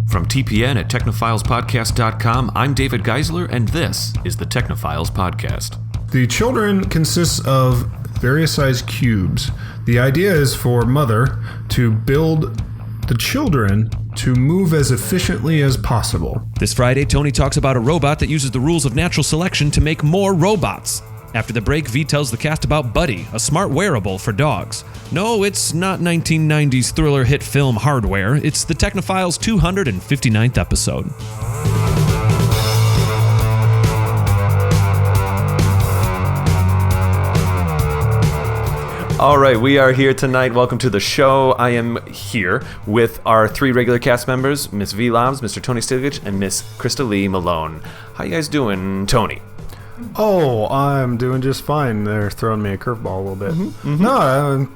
From TPN at Technophilespodcast.com, I'm David Geisler, and this is the Technophiles Podcast. The children consists of various size cubes. The idea is for Mother to build the children to move as efficiently as possible. This Friday, Tony talks about a robot that uses the rules of natural selection to make more robots. After the break, Vee tells the cast about Buddy, a smart wearable for dogs. No, it's not 1990s thriller hit film Hardware. It's the Technophiles' 259th episode. All right, we are here tonight. Welcome to the show. I am here with our three regular cast members, Miss Vee Laabs, Mr. Tony Stiglich, and Miss Krista-Lee Malone. How you guys doing, Tony? Oh, I'm doing just fine. They're throwing me a curveball a little bit. No, I'm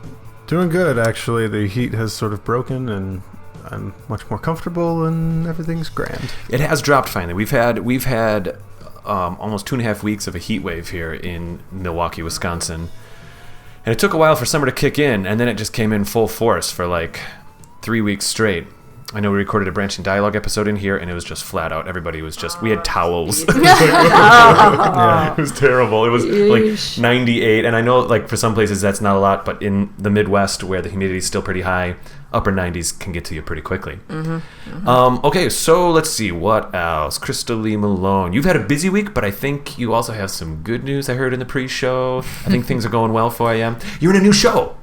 doing good, actually. The heat has sort of broken, and I'm much more comfortable, and everything's grand. It has dropped finally. We've had almost 2.5 weeks of a heat wave here in Milwaukee, Wisconsin. And it took a while for summer to kick in, and then it just came in full force for like 3 weeks straight. I know we recorded a Branching Dialogue episode in here, and it was just flat out. Everybody was just, we had towels. Yeah. It was terrible. It was like 98, and I know like for some places that's not a lot, but in the Midwest where the humidity is still pretty high, upper 90s can get to you pretty quickly. Okay, so let's see, what else? Krista-Lee Malone. You've had a busy week, but I think you also have some good news I heard in the pre-show. I think things are going well for you. You're in a new show.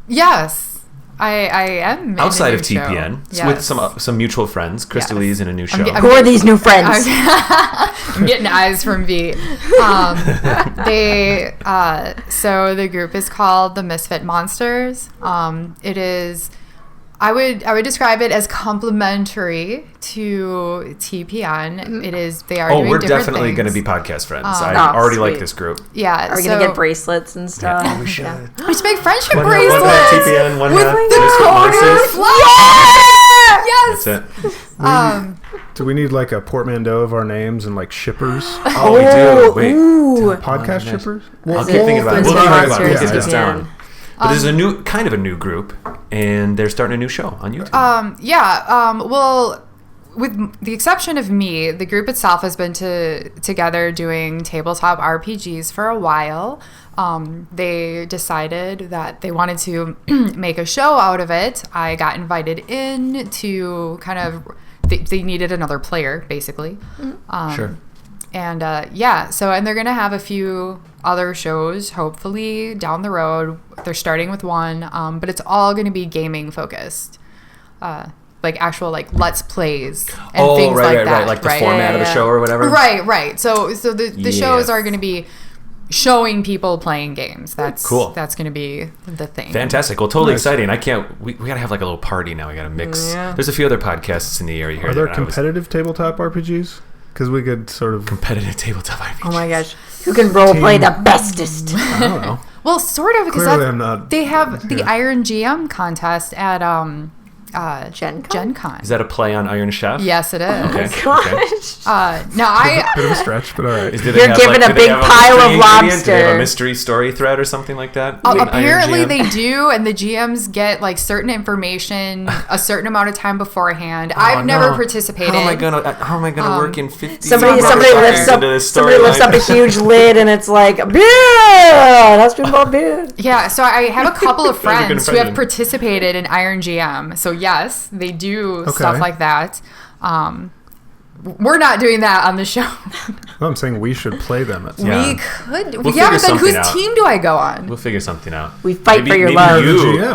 Yes. I am outside of TPN, yes. With some mutual friends. Krista-Lee's in a new show. Who are these new friends? I'm getting eyes from Vee. So the group is called the Misfit Monsters. It is, I would describe it as complementary to TPN. It is, they are doing we're different definitely going to be podcast friends. I already like this group. Yeah. Are we going to get bracelets and stuff? Yeah, we should. We should make friendship One bracelets. TPN, one with half the Monsters. flag. Yes. That's it. Do we need like a portmanteau of our names and like shippers? Oh, we do. Wait. Podcast shippers? I'll keep thinking about it. We'll get this down. But there's a new group, and they're starting a new show on YouTube. Well, with the exception of me, the group itself has been together doing tabletop RPGs for a while. They decided that they wanted to make a show out of it. I got invited in to kind of, they needed another player, basically. Sure. And and they're going to have a few other shows, hopefully, down the road. They're starting with one, but it's all going to be gaming focused. Like actual like Let's Plays and things like that. Right. Like the format of the show or whatever. Right. So the shows are going to be showing people playing games. That's cool. That's going to be the thing. Fantastic. Well, totally exciting. We got to have like a little party now. We got to mix. Yeah. There's a few other podcasts in the area here. Are there competitive tabletop RPGs? Because we could sort of... Competitive tabletop RPGs. Oh my gosh. Who can roleplay the bestest? I don't know. Well, sort of, because they have the Yeah. Iron GM contest at Gen Con? Is that a play on Iron Chef? Yes, it is. Okay. Gosh. Bit of a stretch, but all right. You're given a big pile of lobster. Do they have a mystery story thread or something like that? Apparently they do, and the GMs get like certain information a certain amount of time beforehand. I've never participated. How am I gonna work in 50? Somebody lifts up a huge lid, and it's like beer. That's been about beer. Yeah, so I have a couple of friends who have participated in Iron GM. So yes, they do stuff like that. We're not doing that on the show. Well, I'm saying we should play them at some We point. could. We'll but then whose out. team do I go on? We'll figure something out. We fight for your love.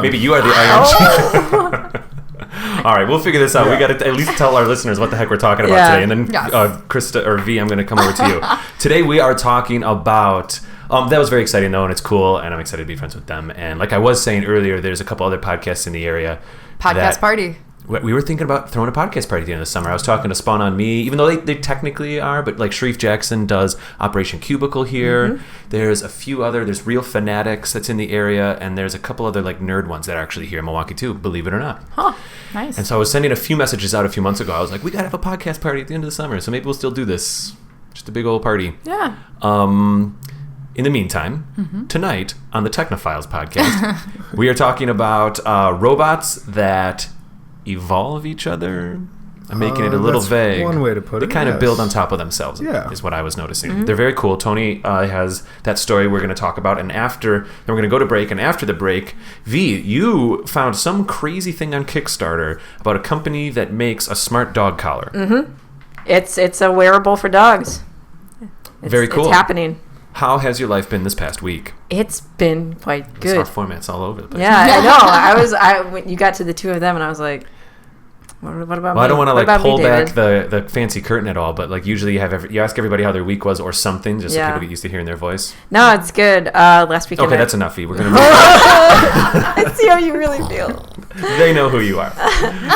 Maybe you are the Iron Chief. All right, we'll figure this out. We got to at least tell our listeners what the heck we're talking about today. And then Krista or Vee, I'm going to come over to you. Today we are talking about... that was very exciting, though, and it's cool, and I'm excited to be friends with them. And like I was saying earlier, there's a couple other podcasts in the area. Podcast party. We were thinking about throwing a podcast party at the end of the summer. I was talking to Spawn on Me, even though they technically are, but like Sharif Jackson does Operation Cubicle here. There's a few other, there's Real Fanatics that's in the area, and there's a couple other like nerd ones that are actually here in Milwaukee too, believe it or not. Huh, nice. And so I was sending a few messages out a few months ago. I was like, we got to have a podcast party at the end of the summer, so maybe we'll still do this. Just a big old party. Yeah. In the meantime, tonight on the Technophiles podcast, we are talking about robots that evolve each other. I'm making it a little that's vague. one way to put it. They kind of build on top of themselves, is what I was noticing. They're very cool. Tony has that story we're going to talk about, and then we're going to go to break, and after the break, Vee, you found some crazy thing on Kickstarter about a company that makes a smart dog collar. Mm-hmm. It's a wearable for dogs. Very cool. It's happening. How has your life been this past week? It's been quite good. Our format's all over the place. Yeah, I know. When you got to the two of them, and I was like, what about me? I don't want to pull me, back the fancy curtain at all, but usually you ask everybody how their week was or something, just so people get used to hearing their voice. No, it's good. Last weekend. Okay, that's enough, Vee. We're gonna move on. I see how you really feel. They know who you are.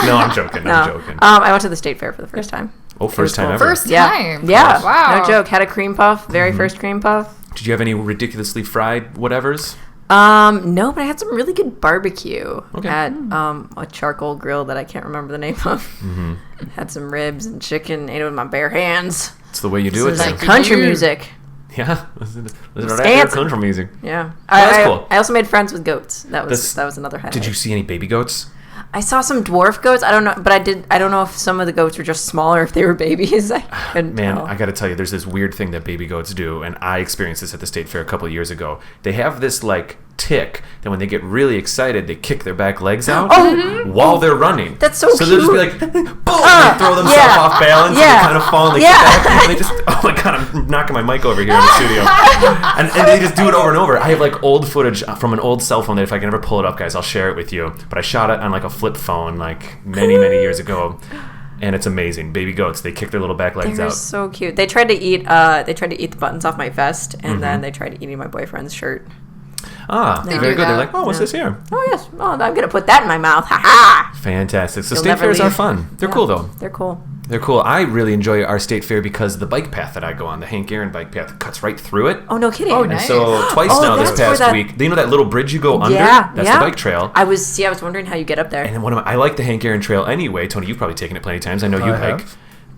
No, I'm joking. I'm joking. I went to the state fair for the first time. Oh, first time ever. First time. Yeah. Wow. No joke. Had a cream puff. Very first cream puff. Did you have any ridiculously fried whatevers? No, but I had some really good barbecue at a charcoal grill that I can't remember the name of. Mm-hmm. Had some ribs and chicken. Ate it with my bare hands. It's the way you do it. Like country music. Yeah, listen to country music. Yeah, that's cool. I also made friends with goats. That was another highlight. Did you see any baby goats? I saw some dwarf goats. I don't know, but I don't know if some of the goats were just smaller, if they were babies. I got to tell you, there's this weird thing that baby goats do, and I experienced this at the state fair a couple of years ago. They have this tick that when they get really excited, they kick their back legs out while they're running. That's so cute. So they'll just be like, boom, and they throw themselves off balance, and they kind of fall, and they get back, and they just, oh my god, I'm knocking my mic over here in the studio. and they just do it over and over. I have old footage from an old cell phone that if I can ever pull it up, guys, I'll share it with you. But I shot it on a flip phone many years ago. And it's amazing. Baby goats, they kick their little back legs out. They're so cute. They tried to eat the buttons off my vest, and then they tried eating my boyfriend's shirt. Very good. They're like, oh, what's this here? Oh, yes. Oh, I'm going to put that in my mouth. Ha ha! Fantastic. So state fairs are fun. They're cool, though. They're cool. They're cool. I really enjoy our state fair because the bike path that I go on, the Hank Aaron bike path, cuts right through it. Oh, no kidding. Oh, And nice. so twice now this past week, you know that little bridge you go under? That's the bike trail. I was wondering how you get up there. And then I like the Hank Aaron trail anyway. Tony, you've probably taken it plenty of times. I know you hike.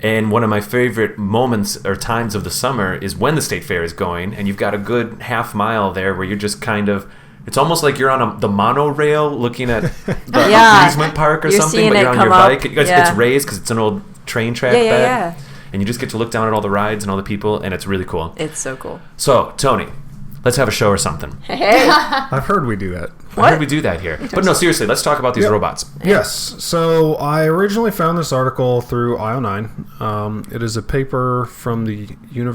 And one of my favorite moments or times of the summer is when the state fair is going, and you've got a good half mile there where you're just kind of... It's almost like you're on the monorail looking at the amusement park or something, but you're on your bike. It's raised because it's an old train track bed. And you just get to look down at all the rides and all the people, and it's really cool. It's so cool. So, Tony, let's have a show or something. Hey. I've heard we do that. I heard we do that here. But no, seriously, let's talk about these robots. Yes. So I originally found this article through IO9. It is a paper from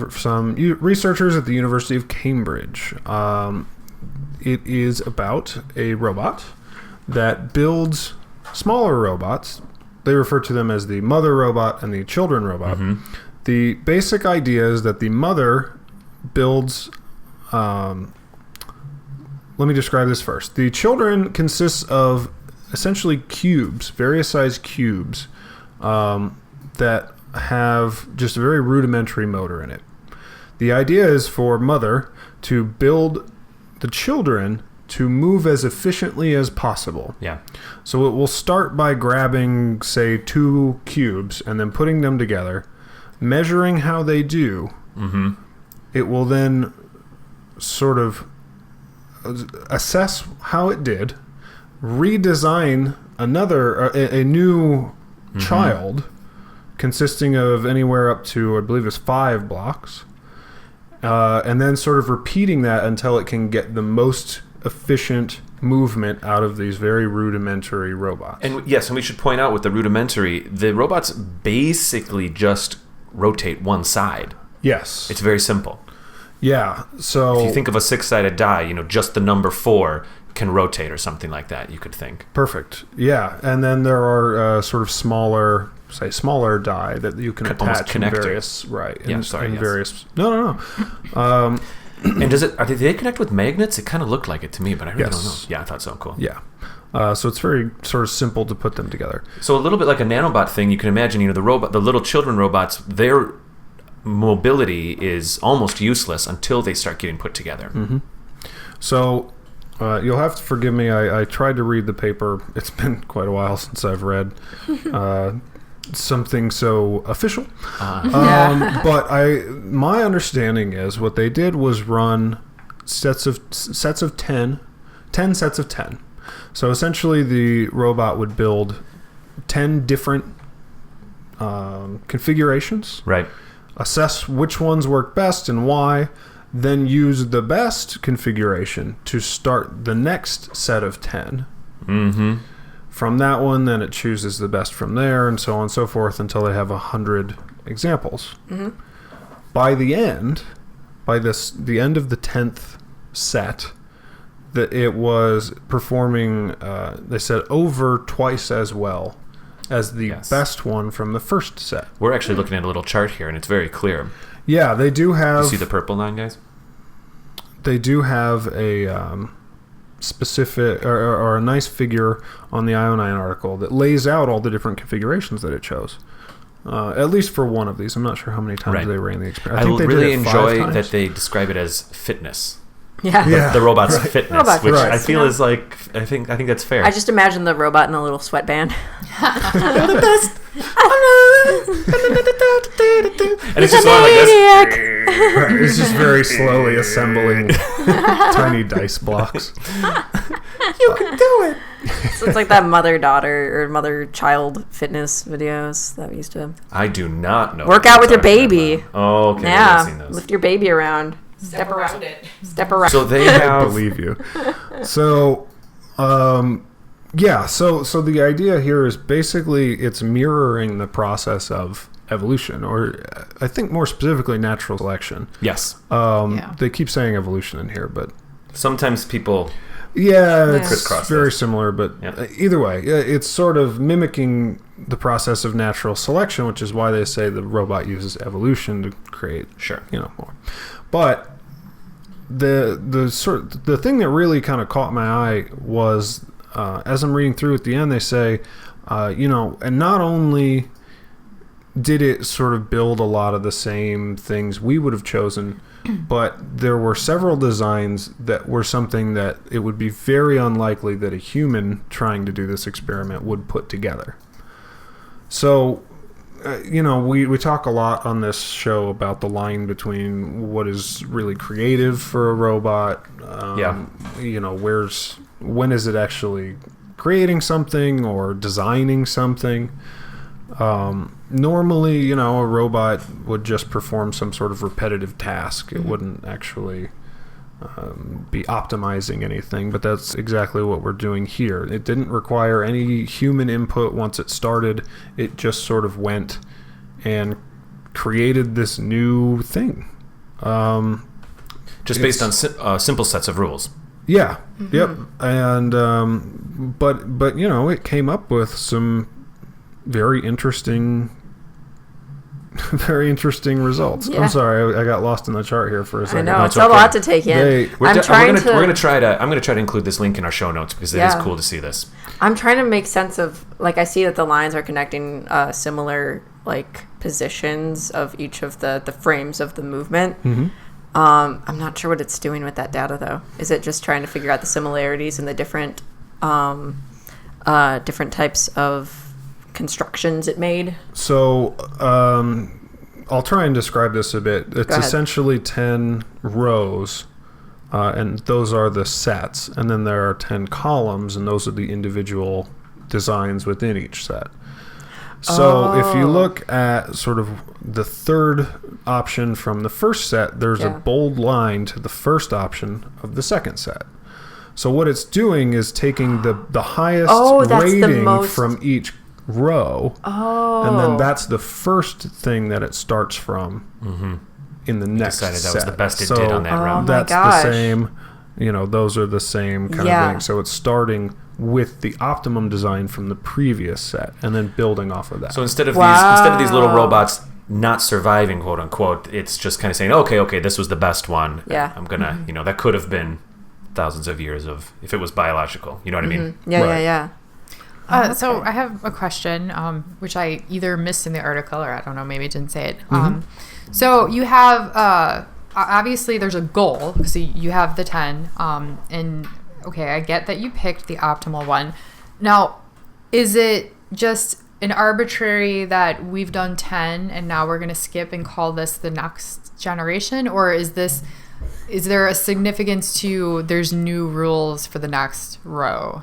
some researchers at the University of Cambridge. It is about a robot that builds smaller robots. They refer to them as the mother robot and the children robot. Mm-hmm. The basic idea is that the mother builds... let me describe this first. The children consists of essentially cubes, various sized cubes, that have just a very rudimentary motor in it. The idea is for mother to build the children to move as efficiently as possible. Yeah. So it will start by grabbing, say, 2 cubes and then putting them together, measuring how they do. Mm-hmm. It will then sort of assess how it did, redesign a new child consisting of anywhere up to, I believe it's 5 blocks, and then sort of repeating that until it can get the most efficient movement out of these very rudimentary robots. And yes, and we should point out with the rudimentary, the robots basically just rotate one side. Yes. It's very simple. Yeah, so... If you think of a 6-sided die, just the number 4 can rotate or something like that, you could think. Perfect. Yeah, and then there are sort of smaller die that you can attach in various... Right. Various... No. And do they connect with magnets? It kind of looked like it to me, but I really don't know. Yeah, I thought so. Cool. Yeah. So it's very sort of simple to put them together. So a little bit like a nanobot thing, you can imagine, the little children robots, their mobility is almost useless until they start getting put together. Mm-hmm. So you'll have to forgive me. I tried to read the paper. It's been quite a while since I've read something so official. But my understanding is what they did was run sets of 10 sets of 10. So essentially the robot would build 10 different configurations. Right. Assess which ones work best and why. Then use the best configuration to start the next set of 10. Mm-hmm. From that one, then it chooses the best from there, and so on and so forth until they have 100 examples. Mm-hmm. By the end of the 10th set, that it was performing, they said, over twice as well as the best one from the first set. We're actually looking at a little chart here, and it's very clear. Yeah, they do have... You see the purple line, guys? They do have a specific or a nice figure on the IO9 article that lays out all the different configurations that it chose. At least for one of these. I'm not sure how many times they ran the experiment. I think they really did it 5 enjoy times. that they describe it as fitness. Yeah. The robot's fitness, Robot which fitness, I feel is like, I think that's fair. I just imagine the robot in a little sweatband. the best. And it's just going like this. Right, it's just very slowly assembling tiny dice blocks. You can do it. So it's like that mother-daughter or mother-child fitness videos that we used to I do not know. work out with your baby. About. Oh, okay. Yeah, I've seen those. lift your baby around. Step around it. Step around. So they I have. believe you. So, so the idea here is basically it's mirroring the process of evolution, or I think more specifically natural selection. Yes. They keep saying evolution in here, but Sometimes people. it's Crisscross very those. similar. But either way, it's sort of mimicking the process of natural selection, which is why they say the robot uses evolution to create, more. But the thing that really kind of caught my eye was as I'm reading through at the end, they say, and not only did it sort of build a lot of the same things we would have chosen, but there were several designs that were something that it would be very unlikely that a human trying to do this experiment would put together. So, we talk a lot on this show about the line between what is really creative for a robot. When is it actually creating something or designing something? Normally, a robot would just perform some sort of repetitive task. It wouldn't actually be optimizing anything, but that's exactly what we're doing here. It didn't require any human input once it started. It just sort of went and created this new thing. Just based on simple sets of rules. Yeah. Mm-hmm. Yep. And but it came up with some very interesting results. Yeah. I'm sorry, I got lost in the chart here for a second. I know, it's a lot to take in. I'm going to try to include this link in our show notes because it is cool to see this. I'm trying to make sense of, I see that the lines are connecting similar, positions of each of the frames of the movement. Mm-hmm. I'm not sure what it's doing with that data, though. Is it just trying to figure out the similarities in the different types of constructions it made? So I'll try and describe this a bit. It's essentially 10 rows, and those are the sets, and then there are 10 columns, and those are the individual designs within each set. So if you look at sort of the third option from the first set, there's a bold line to the first option of the second set. So what it's doing is taking the highest rating from each row, and then that's the first thing that it starts from in the next set. That was the best it did on that round. That's the same, those are the same kind of thing. So it's starting with the optimum design from the previous set and then building off of that. So instead of these little robots not surviving, quote unquote, it's just kind of saying, okay, this was the best one. Yeah. I'm gonna, that could have been thousands of years of, if it was biological. You know what I mean? Yeah. So I have a question, which I either missed in the article or I don't know, maybe it didn't say it. So you have, obviously there's a goal because you have the 10, and okay, I get that you picked the optimal one. Now, is it just an arbitrary that we've done 10 and now we're going to skip and call this the next generation? Or is there a significance to there's new rules for the next row?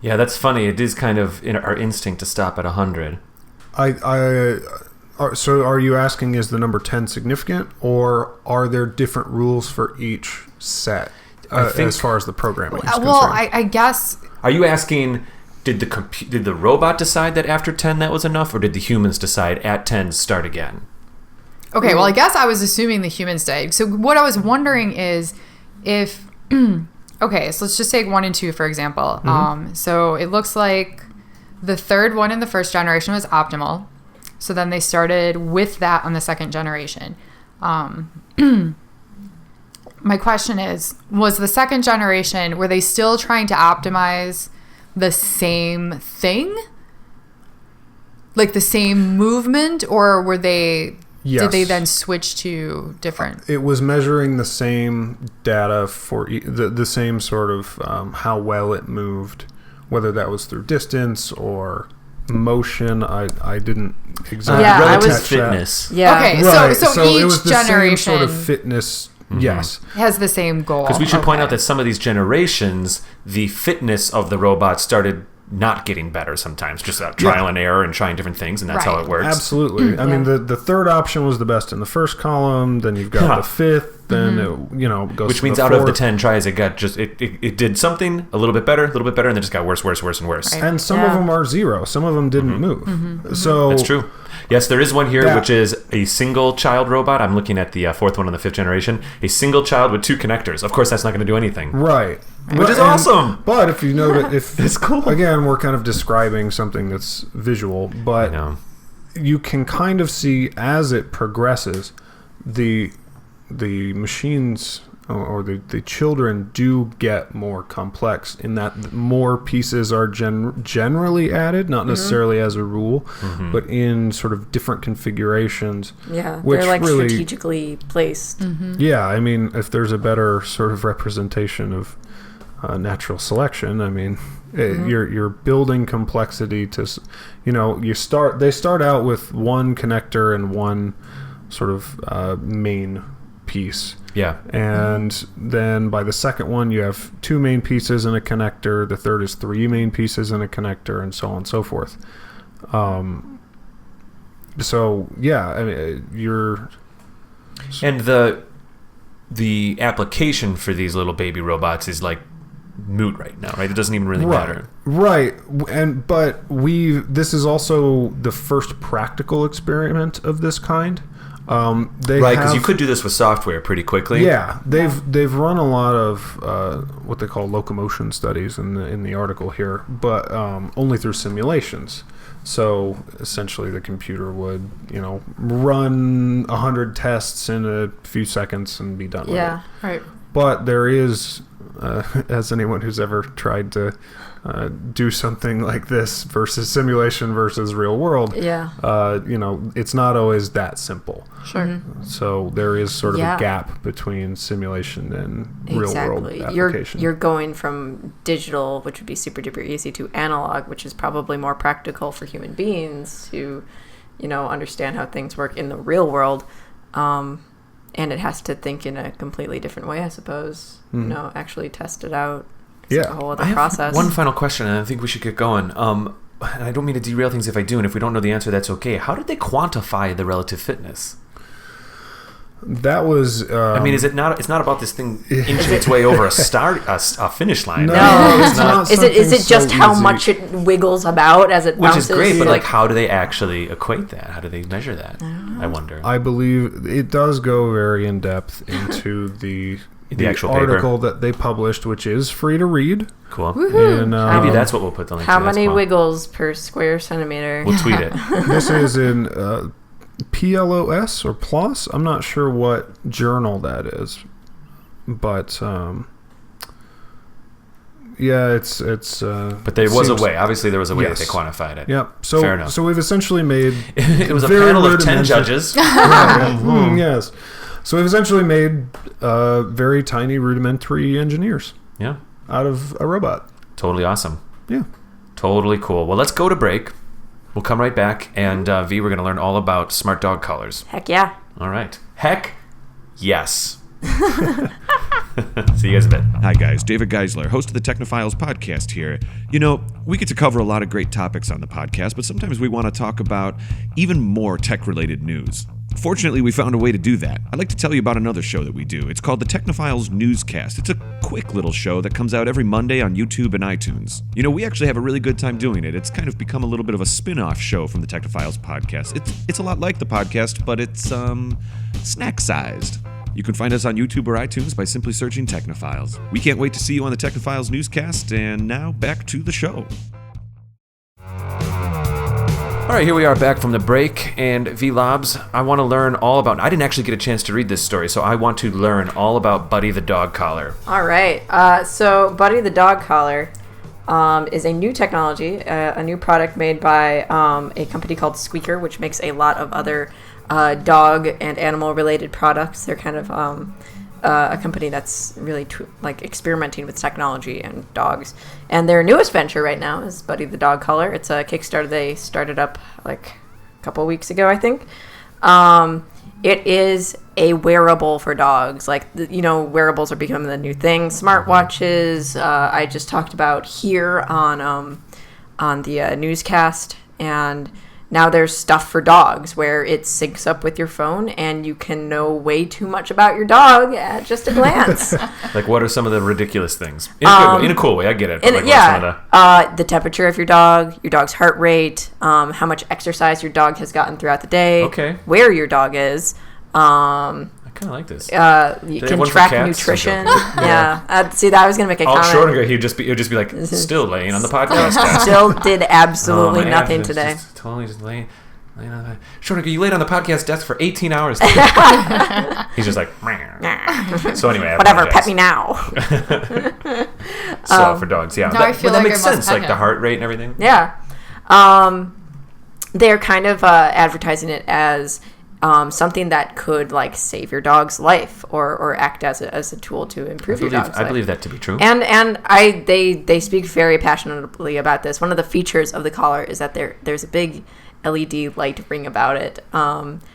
Yeah, that's funny. It is kind of our instinct to stop at 100. So are you asking, is the number 10 significant, or are there different rules for each set as far as the programming is concerned? Well, I guess... Are you asking, did the robot decide that after 10 that was enough, or did the humans decide at 10 start again? Okay, well, I guess I was assuming the humans did. So what I was wondering is if... Okay, so let's just take 1 and 2, for example. So it looks like the third one in the first generation was optimal. So then they started with that on the second generation. My question is, was the second generation, were they still trying to optimize the same thing? Like the same movement, or were they... Yes. Did they then switch to different? It was measuring the same data for the same sort of how well it moved, whether that was through distance or motion. I didn't exactly relative fitness. Yeah. Okay. Right. So it each was the generation same sort of fitness. Yes. Has the same goal. Because we should point out that some of these generations, the fitness of the robot started not getting better sometimes, just trial and error and trying different things, and that's how it works. Absolutely. I mean, the third option was the best in the first column, then you've got the fifth, then it goes which to means the out fourth. of the 10 tries, it did something a little bit better, and then it just got worse, and worse. Right. And some of them are 0. Some of them didn't move. So That's true. Yes, there is one here, which is a single child robot. I'm looking at the fourth one on the 5th generation. A single child with 2 connectors. Of course, that's not going to do anything. Right. Which is awesome. But if you notice, if it's cool. Again, we're kind of describing something that's visual, but you can kind of see as it progresses, the machines or the children do get more complex in that more pieces are generally added, not necessarily as a rule, but in sort of different configurations. Yeah, which they're like really, strategically placed. Yeah, I mean, if there's a better sort of representation of natural selection, I mean, you're building complexity to, they start out with one connector and one sort of main piece. Yeah. And then by the second one, you have 2 main pieces and a connector. The third is 3 main pieces and a connector, and so on and so forth. So yeah, I mean, and the application for these little baby robots is like moot right now, right? It doesn't even really matter. Right. But this is also the first practical experiment of this kind. Because you could do this with software pretty quickly. Yeah, they've run a lot of what they call locomotion studies in the article here, but only through simulations. So essentially, the computer would run 100 tests in a few seconds and be done with it. Yeah, right. But there is, as anyone who's ever tried to do something like this versus simulation versus real world, it's not always that simple. Sure. So there is sort of a gap between simulation and real world application. You're going from digital, which would be super duper easy, to analog, which is probably more practical for human beings to, understand how things work in the real world. And it has to think in a completely different way, I suppose. Actually test it out. It's a whole other process. One final question, and I think we should get going. And I don't mean to derail things if I do, and if we don't know the answer, that's okay. How did they quantify the relative fitness? That was. I mean, is it not? It's not about this thing inching its way over a finish line. No, right? it's not. Is it just how much it wiggles about as it bounces? Which is great, but how do they actually equate that? How do they measure that? I wonder. I believe it does go very in depth into the actual article paper that they published, which is free to read. Cool. And, maybe that's what we'll put the link to. How many wiggles per square centimeter? We'll tweet it. This is in PLOS or PLOS. I'm not sure what journal that is, but it's. But there was a way. Obviously, there was a way that they quanified it. Yep. So fair enough. So we've essentially made. It was a panel of 10 judges. Yes. So we've essentially made very tiny rudimentary engineers. Yeah. Out of a robot. Totally awesome. Yeah. Totally cool. Well, let's go to break. We'll come right back, and Vee, we're going to learn all about smart dog collars. Heck yeah. All right. Heck yes. See you guys in a bit. Hi guys, David Geisler, host of the Technophiles podcast here. You know, we get to cover a lot of great topics on the podcast, but sometimes we want to talk about even more tech-related news. Fortunately, we found a way to do that. I'd like to tell you about another show that we do. It's called the Technophiles Newscast. It's a quick little show that comes out every Monday on YouTube and iTunes. You know, we actually have a really good time doing it. It's kind of become a little bit of a spin-off show from the Technophiles podcast. It's a lot like the podcast, but it's snack-sized. You can find us on YouTube or iTunes by simply searching Technophiles. We can't wait to see you on the Technophiles Newscast, and now back to the show. All right, here we are back from the break, and Vee Laabs, I want to learn all about... I didn't actually get a chance to read this story, so I want to learn all about Buddy the Dog Collar. All right. So Buddy the Dog Collar is a new technology, a new product made by a company called Squeaker, which makes a lot of other dog and animal-related products. They're kind of a company that's really experimenting with technology and dogs. And their newest venture right now is Buddy the Dog Collar. It's a Kickstarter they started up like a couple of weeks ago, I think. It is a wearable for dogs. Wearables are becoming the new thing. Smartwatches, I just talked about here on the newscast, and now there's stuff for dogs where it syncs up with your phone and you can know way too much about your dog at just a glance. Like, what are some of the ridiculous things? In a cool way, I get it. But the temperature of your dog's heart rate, how much exercise your dog has gotten throughout the day, where your dog is. I kind of like this. You can track nutrition. See, that I was going to make a comment. Schrodinger, it would just be like, still laying on the podcast. Still did absolutely nothing today. Totally just laying on the... Schrodinger, you laid on the podcast desk for 18 hours. He's just like... So anyway, whatever, pet me now. So for dogs, yeah. I feel that like makes sense, like the heart rate and everything. Yeah. They're kind of advertising it as... something that could save your dog's life or act as a tool to improve your dog's life. I believe that to be true. And they speak very passionately about this. One of the features of the collar is that there's a big LED light ring about it.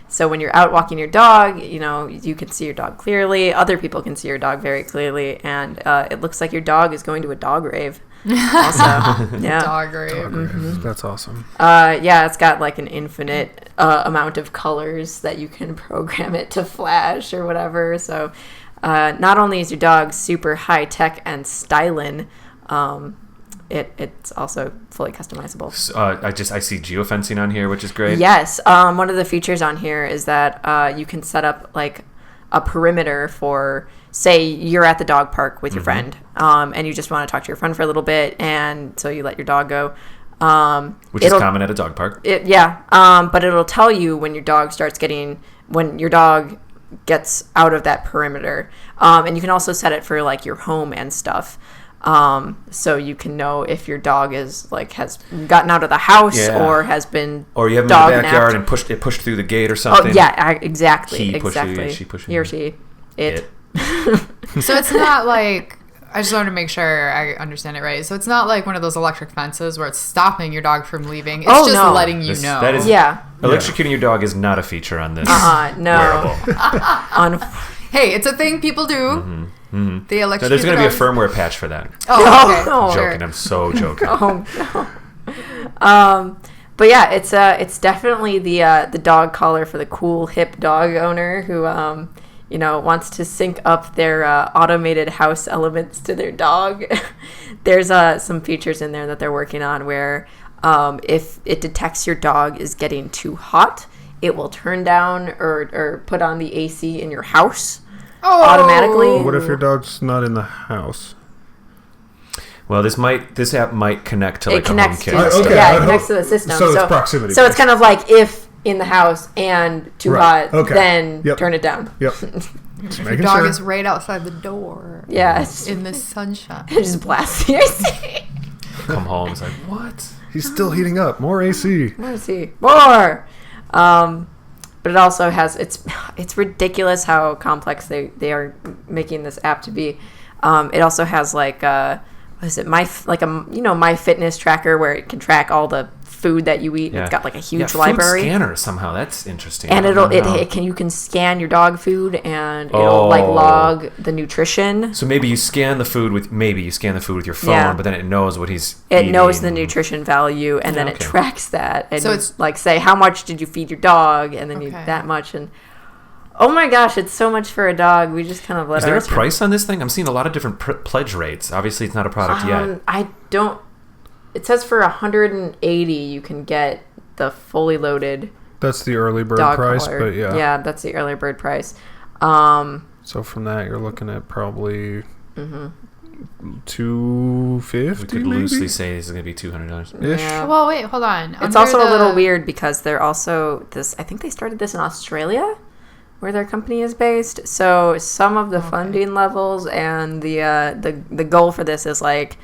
So when you're out walking your dog, you can see your dog clearly. Other people can see your dog very clearly, and it looks like your dog is going to a dog rave. Also, yeah, dog rave. Mm-hmm. That's awesome. It's got an infinite amount of colors that you can program it to flash or whatever. So, not only is your dog super high tech and styling, it's also fully customizable. I see geofencing on here, which is great. Yes, one of the features on here is that you can set up a perimeter for, say you're at the dog park with your friend, and you just want to talk to your friend for a little bit, and so you let your dog go. Which is common at a dog park. But it'll tell you when your dog gets out of that perimeter. And you can also set it for your home and stuff. So you can know if your dog has gotten out of the house or has been or you have him in the backyard and pushed through the gate or something. Oh yeah, exactly. He He or she. It. So it's not I just wanted to make sure I understand it right. So it's not like one of those electric fences where it's stopping your dog from leaving. It's letting you know. That is, electrocuting your dog is not a feature on this no. wearable. Hey, it's a thing people do. Mm-hmm. Mm-hmm. They electrocute. There's going to be a firmware patch for that. Oh, okay. No. Joking. I'm so joking. But yeah, it's definitely the dog collar for the cool hip dog owner who wants to sync up their automated house elements to their dog. There's some features in there that they're working on where if it detects your dog is getting too hot, it will turn down or put on the AC in your house automatically. What if your dog's not in the house? Well, this app might connect to a HomeKit. It connects to the system. So it's proximity. So it's kind of like if in the house and too hot, then turn it down. Yep. Your dog is right outside the door. Yeah. In the sunshine. It just blasts the AC. Come home, it's like, what? He's still heating up. More AC. More AC. More! But it also has, it's ridiculous how complex they are making this app to be. It also has what is it? My Fitness tracker where it can track all the food that you eat. Yeah. It's got like a huge food library. Scanner somehow. That's interesting. And I don't know how. you can scan your dog food and it'll like log the nutrition. So maybe you scan the food with your phone, Yeah. but then it knows what he's It eating. knows the nutrition value and then it okay. tracks that. And So so it's like, say, how much did you feed your dog? And then you Okay. that much. And oh my gosh, it's so much for a dog. We just kind of let Is there a ours- price on this thing? I'm seeing a lot of different pledge rates. Obviously, it's not a product yet. I don't. It says for $180 you can get the fully loaded That's the early bird dog price, collar. but yeah. Yeah, that's the early bird price. So from that, you're looking at probably $250. We could maybe? loosely say this is going to be $200. Ish. Yeah. Well, wait, hold on. It's also a little weird because they're also this. I think they started this in Australia, where their company is based. So some of the funding levels and the goal for this is like,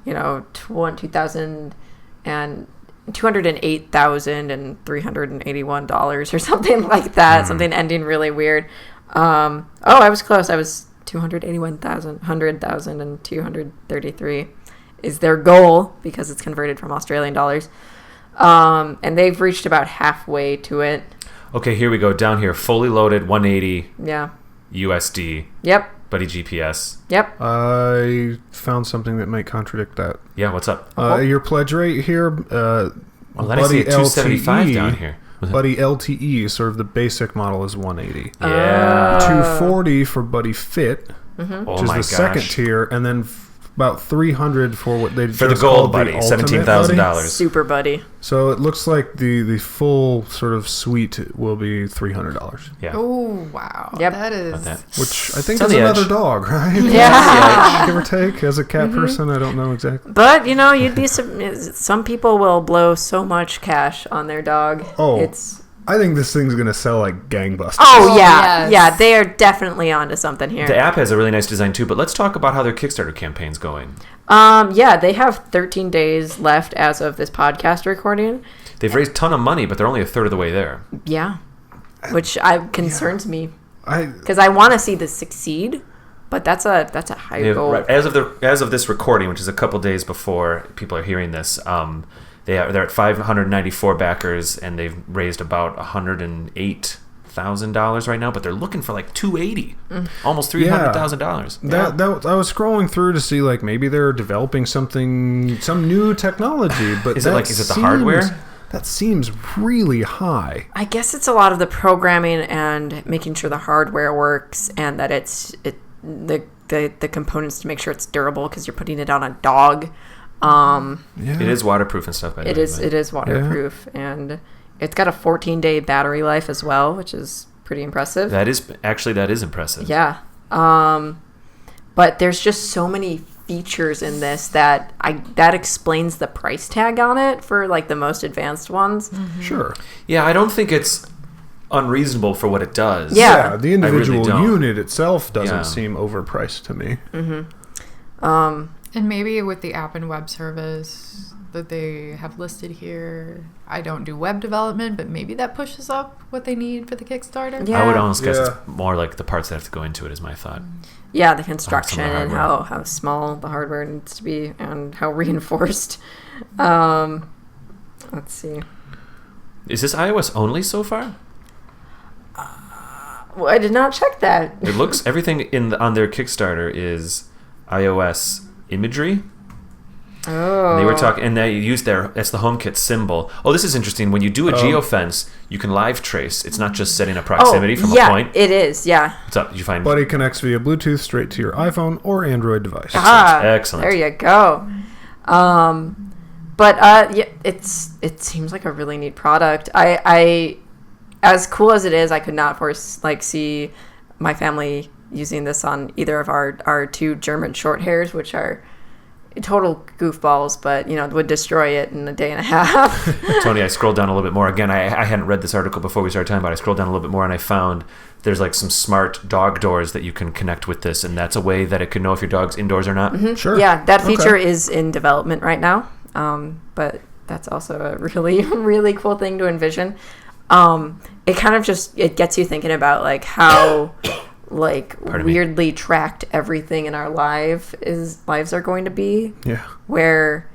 you know, $2,000 and $208,381 or something like that. Something ending really weird. I was close. I was 100,000 and 233 is their goal because it's converted from Australian dollars. And they've reached about halfway to it. Okay, here we go. Down here, fully loaded, 180 Yeah. USD. Yep. Buddy GPS. Yep. I found something that might contradict that. Yeah, what's up? Your pledge rate here, Well, then I see a 275 down here. Buddy LTE, sort of the basic model, is 180. Yeah. 240 for Buddy Fit, Oh which is my the second gosh. tier, and then about 300 for what they For the just gold called buddy, the ultimate $17,000. buddy. Super buddy. So it looks like the full sort of suite will be $300, Yeah. Oh, wow. Yep. That is. About that. which I think It's on is the another edge. dog, right? Yeah. Give or take. As a cat person, I don't know exactly. But, you know, you'd be some people will blow so much cash on their dog. Oh. It's I think this thing's gonna sell like gangbusters. Oh, Oh, yeah. yes. Yeah, they are definitely onto something here. The app has a really nice design too, but let's talk about how their Kickstarter campaign's going. Yeah, they have 13 days left as of this podcast recording. They've raised a ton of money, but they're only a third of the way there. Yeah. Which concerns me I because I want to see this succeed, but that's a high They have- goal. right, as of this recording, which is a couple days before people are hearing this, they're at 594 backers, and they've raised about $108,000 right now. But they're looking for like 280, almost $300,000. That I was scrolling through to see like maybe they're developing some new technology, but Is it the hardware? That seems really high. I guess it's a lot of the programming and making sure the hardware works and that the components to make sure it's durable because you're putting it on a dog. Yeah. It is waterproof and stuff. By the It way, is. It is waterproof, and it's got a 14-day battery life as well, which is pretty impressive. That is impressive. Yeah. But there's just so many features in this that explains the price tag on it for like the most advanced ones. Sure. Yeah, I don't think it's unreasonable for what it does. Yeah. The individual don't. unit itself doesn't Yeah. seem overpriced to me. And maybe with the app and web service that they have listed here, I don't do web development, but maybe that pushes up what they need for the Kickstarter. Yeah. I would almost guess Yeah. it's more like the parts that have to go into it is my thought. Yeah, the construction Some of the and hardware. how small the hardware needs to be and how reinforced. Let's see. Is this iOS only so far? Well, I did not check that. It looks everything on their Kickstarter is iOS imagery. Oh. And they were talking, and they used that's the HomeKit symbol. Oh, this is interesting. When you do a geofence, you can live trace. It's not just setting a proximity from yeah, a point. it is. Yeah. What's up? Did you find? Buddy connects via Bluetooth straight to your iPhone or Android device. Excellent. There you go. Yeah, it seems like a really neat product. I as cool as it is, I could not see my family using this on either of our two German short hairs, which are total goofballs, but would destroy it in a day and a half. Tony, I scrolled down a little bit more. Again, I hadn't read this article before we started talking about it. I scrolled down a little bit more, and I found there's like some smart dog doors that you can connect with this, and that's a way that it can know if your dog's indoors or not. Sure. Yeah, that feature Okay. is in development right now. But that's also a really, really cool thing to envision. It kind of it gets you thinking about like how Pardon me. weirdly tracked everything in our lives are going to be, Yeah. where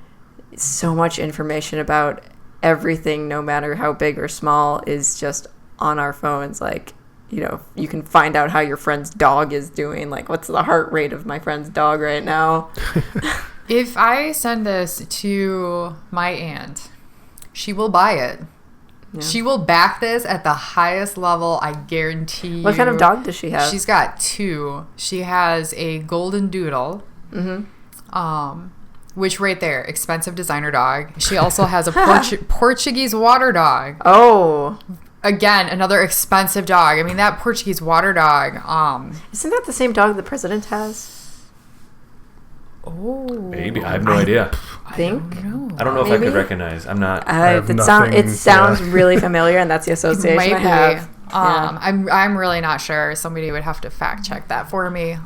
so much information about everything, no matter how big or small, is just on our phones. Like, you know, you can find out how your friend's dog is doing. Like, what's the heart rate of my friend's dog right now? If I send this to my aunt, she will buy it. Yeah. She will back this at the highest level, I guarantee you. What kind of dog does she have? She's got 2. She has a golden doodle, which right there, expensive designer dog. She also has a Portuguese water dog. Oh. Again, another expensive dog. I mean, that Portuguese water dog. Isn't that the same dog the president has? Oh, Maybe. I have no idea. I think. I don't know if I could recognize. I'm not. It sounds really familiar, and that's the association I have. I'm really not sure. Somebody would have to fact check that for me.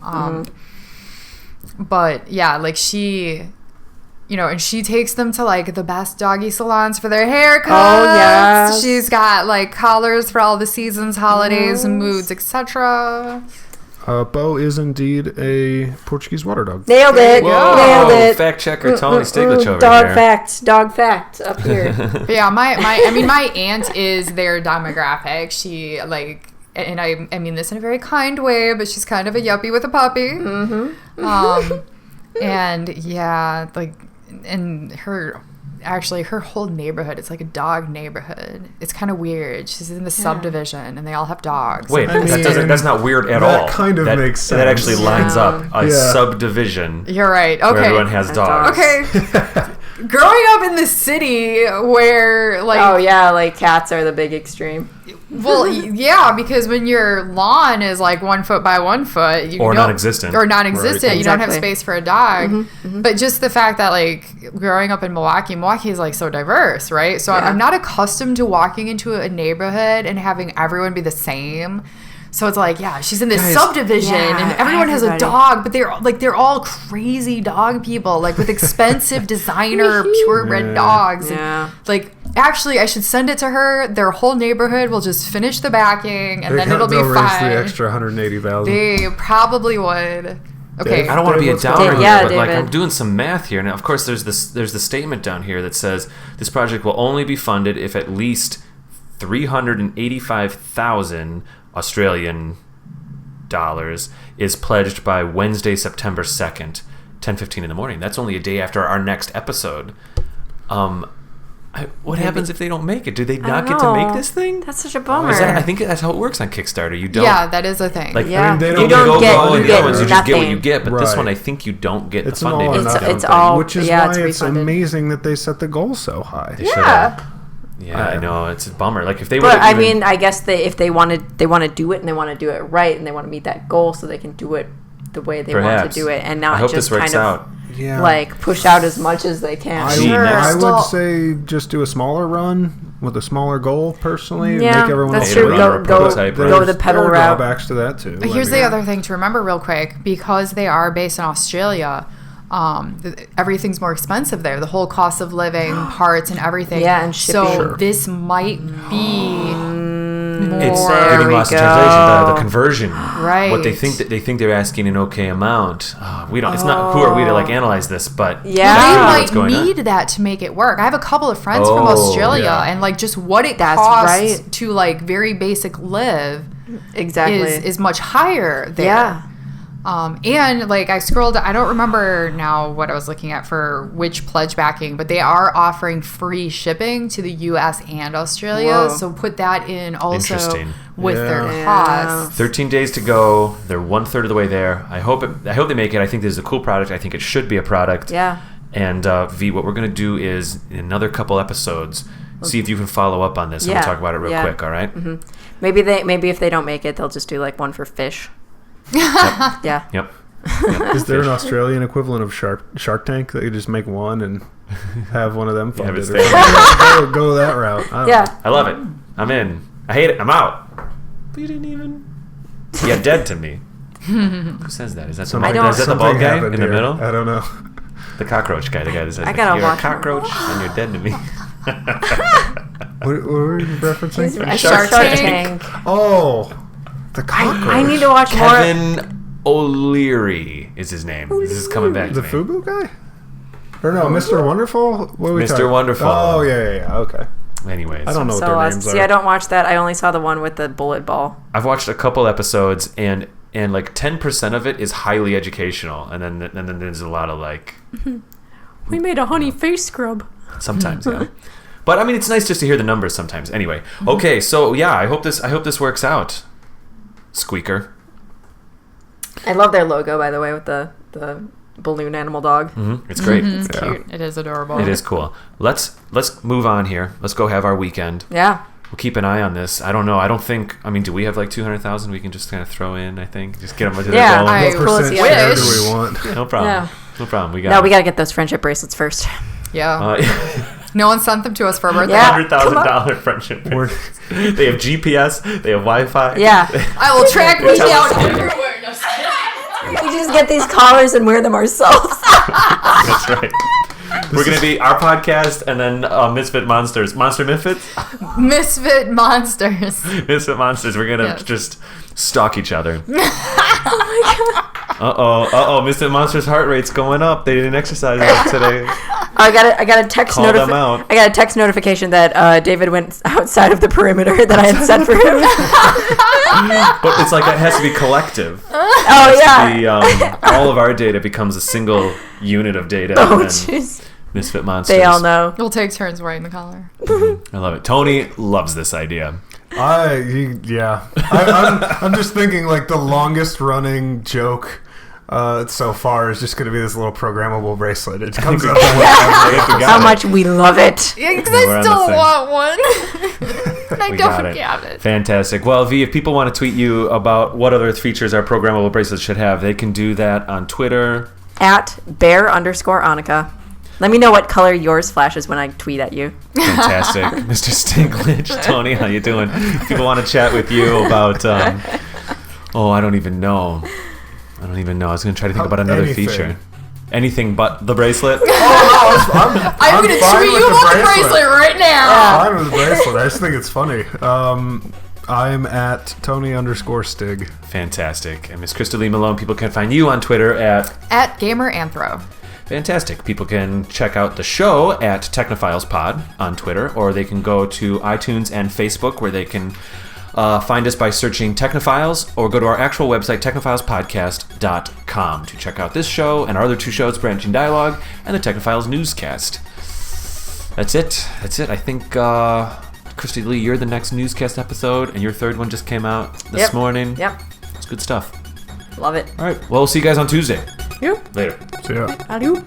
But yeah, like she, you know, and she takes them to like the best doggy salons for their haircuts. Oh yeah. She's got like collars for all the seasons, holidays, moods, etc. Bo is indeed a Portuguese water dog. Nailed it. Whoa. Nailed it. Fact checker Tony Stiglich over dog here. Dog fact up here. But yeah, my aunt is their demographic. She like, and I mean this in a very kind way, but she's kind of a yuppie with a puppy. And yeah, like, and her whole neighborhood, it's like a dog neighborhood. It's kind of weird. She's in the subdivision and they all have dogs. Wait, that's not weird at all. That kind of makes sense. That actually lines up a subdivision. You're right. Okay. Where everyone has dogs. Okay. Growing up in the city where like... Oh yeah, like cats are the big extreme. Well, yeah, because when your lawn is like 1 foot by 1 foot, or non-existent, right. You don't have space for a dog. But just the fact that like growing up in Milwaukee is like so diverse, right? So I'm not accustomed to walking into a neighborhood and having everyone be the same. So it's like, yeah, she's in this subdivision and everyone has a dog, but they're all crazy dog people, like with expensive designer purebred dogs. Yeah. And, like, actually, I should send it to her. Their whole neighborhood will just finish the backing, and then it'll be raise fine. The extra 180,000. They probably would. Okay. I don't want to be a downer here, Yeah, but like David. I'm doing some math here. Now, of course, there's the statement down here that says this project will only be funded if at least 385,000 Australian dollars is pledged by Wednesday, September 2nd, 10:15 in the morning. That's only a day after our next episode. What happens if they don't make it? Do they not get to make this thing? That's such a bummer. I think that's how it works on Kickstarter. You don't. Yeah, that is a thing. Like, yeah. I mean, they you don't get you get nothing. you just get what you get. But this Right. one, I think you don't get It's the an funding. all or nothing It's thing, all- which is yeah, why it's it's refunded. amazing that they set the goal so high. They should've. Yeah, I know, it's a bummer. Like if they But would. I mean, I guess if they want to do it and they want to do it right and they want to meet that goal, so they can do it the way they want to do it and not I hope just this works kind of out. like push out as much as they can. I would say just do a smaller run with a smaller goal. Personally, Yeah, make everyone that's else true. run. Go There's- the pedal there are route. drawbacks to that too. Here's the other thing to remember real quick. Because they are based in Australia, everything's more expensive there. The whole cost of living, parts, and everything. Yeah, and shipping. So this might be It's more. getting lost in translation. The conversion, Right. What they think they're asking an okay amount. We don't. It's not. Who are we to like analyze this? But Yeah. They that's really might what's going need on. that to make it work. I have a couple of friends from Australia, yeah. and like just what it That's costs right. to like very basic live Exactly. is much higher there. Yeah. And like I scrolled, I don't remember now what I was looking at for which pledge backing, but they are offering free shipping to the U.S. and Australia. Whoa. So put that in also Interesting. with their Yeah. costs. 13 days to go. They're 1/3 of the way there. I hope they make it. I think this is a cool product. I think it should be a product. Yeah. And V, what we're gonna do is in another couple episodes, see if you can follow up on this and Yeah. we'll talk about it real quick. All right? Maybe if they don't make it, they'll just do like one for fish. Yeah. Yep. Is there an Australian equivalent of Shark Tank that you just make one and have one of them funded? it's Or there. something? go that route. I don't Yeah. know. I love it. I'm in. I hate it. I'm out. But you didn't even. Yeah, dead to me. Who says that? Is that Something- is that the bald something guy happened in the here. middle? I don't know. The cockroach guy. The guy that says I gotta you're a watch cockroach and you're dead to me. What were you referencing? A Shark Shark Tank. Tank. Oh, the cockroach. I need to watch more. Kevin O'Leary is his name. This is coming back The to me. FUBU guy? Or no, Mr. Wonderful? What are we Mr. talking? Wonderful. Oh, yeah. Okay. Anyways, I don't know what So their lost. names See, are. I don't watch that. I only saw the one with the bullet ball. I've watched a couple episodes, and like 10% of it is highly educational, and then there's a lot of like We made a honey face scrub. sometimes, yeah. But I mean, it's nice just to hear the numbers sometimes. Anyway, okay, so yeah, I hope this works out. Squeaker. I love their logo, by the way, with the balloon animal dog. It's great. It's cute. It is adorable. It is cool. Let's move on here. Let's go have our weekend. Yeah. We'll keep an eye on this. I don't know. I mean, do we have like 200,000 we can just kind of throw in, I think? Just get them to Yeah, their goal? I What percent wish. share do we want? No problem. Yeah. No problem. We No, got we got to get those friendship bracelets first. Yeah. No one sent them to us for a birthday. Yeah. $100,000 friendship. They have GPS. They have Wi-Fi. Yeah. I will track me Tell down us. everywhere. No, We just get these collars and wear them ourselves. That's right. We're going to be our podcast and then Misfit Monsters. Monster Misfits? Misfit monsters. Misfit Monsters. We're going to Yes. just stalk each other. Uh-oh. Misfit Monsters' heart rate's going up. They didn't exercise enough today. I got a text Call them out. I got a text notification that David went outside of the perimeter that I had set for him. But it's like that has to be collective. Oh yeah. All of our data becomes a single unit of data. Oh and then jeez. Misfit Monsters. They all know. We'll take turns wearing the collar. I love it. Tony loves this idea. I'm just thinking like the longest running joke so far is just going to be this little programmable bracelet. It comes up. How much we love it. Yeah, because Yeah, we're I on still the same. want one. And I We got don't it. have it. Fantastic. Well, V, if people want to tweet you about what other features our programmable bracelets should have, they can do that on Twitter. At bear_Annika. Let me know what color yours flashes when I tweet at you. Fantastic. Mr. Stiglich. Tony, how you doing? If people want to chat with you about, I don't even know. I was going to try to think about another Anything. feature. Anything but the bracelet. I'm going to fine tweet with you the about the bracelet. bracelet right now. I'm fine with the bracelet. I just think it's funny. I'm at Tony_Stig. Fantastic. And Miss Krista-Lee Malone, people can find you on Twitter At GamerAnthro. Fantastic. People can check out the show at Technophiles Pod on Twitter, or they can go to iTunes and Facebook, where they can find us by searching Technophiles, or go to our actual website, technophilespodcast.com, to check out this show and our other two shows, Branching Dialogue and the Technophiles Newscast. That's it. I think, Krista Lee, you're the next newscast episode, and your third one just came out this morning. Yep. It's good stuff. Love it. All right. Well, we'll see you guys on Tuesday. Yep. Later. So yeah. Adieu.